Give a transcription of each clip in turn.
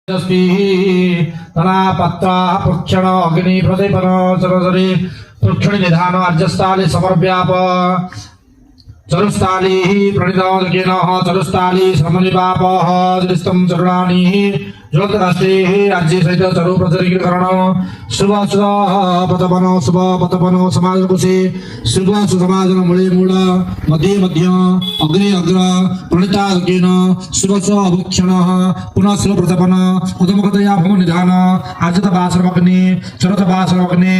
तना पत्रा पुक्षण अग्नि प्रदीपन सरसरी पुक्षणि निधान अर्जस्थाली समर्व्याप चरुस्थाली प्रणितकेन चरुस्थाली श्रमनिपाप दृष्टम चरुणानि ज्योतिरस्ते राज्य सहित चरु प्रचरीकरण शुभ शुभ पतपन समाज कुशे शुभ सुसमाजन मूले मूल मध्य मध्य अग्नि अग्र प्रणिताकेन शुभ शुभ अभक्षण पुनः शुभ प्रतपन उदमुखतया भूम निधान आर्जत वासरमग्नि चरत वासरमग्नि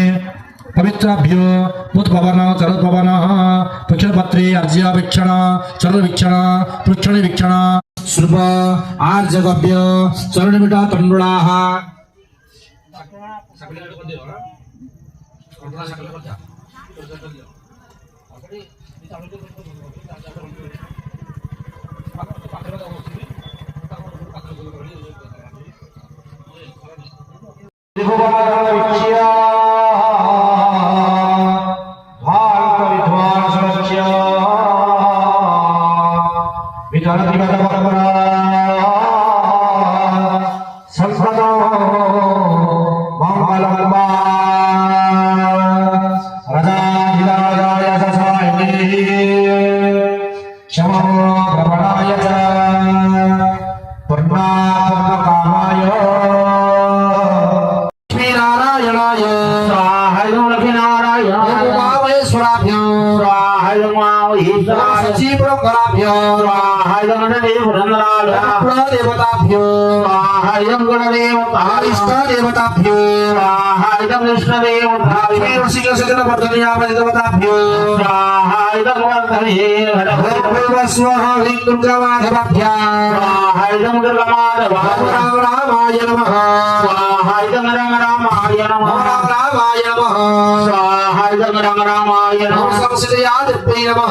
पवित्राभ्यो मुत्पवन चरत पवन पक्षपत्रे अर्ज्य वीक्षण चरत वीक्षण पृक्षणि वीक्षण शुभ आर्जगभ्य चरणमिटा तण्डुलाः देवताभ्यो इष्ट देवताभ्यो देवताभ्यो रामाय नमः रामाय नमः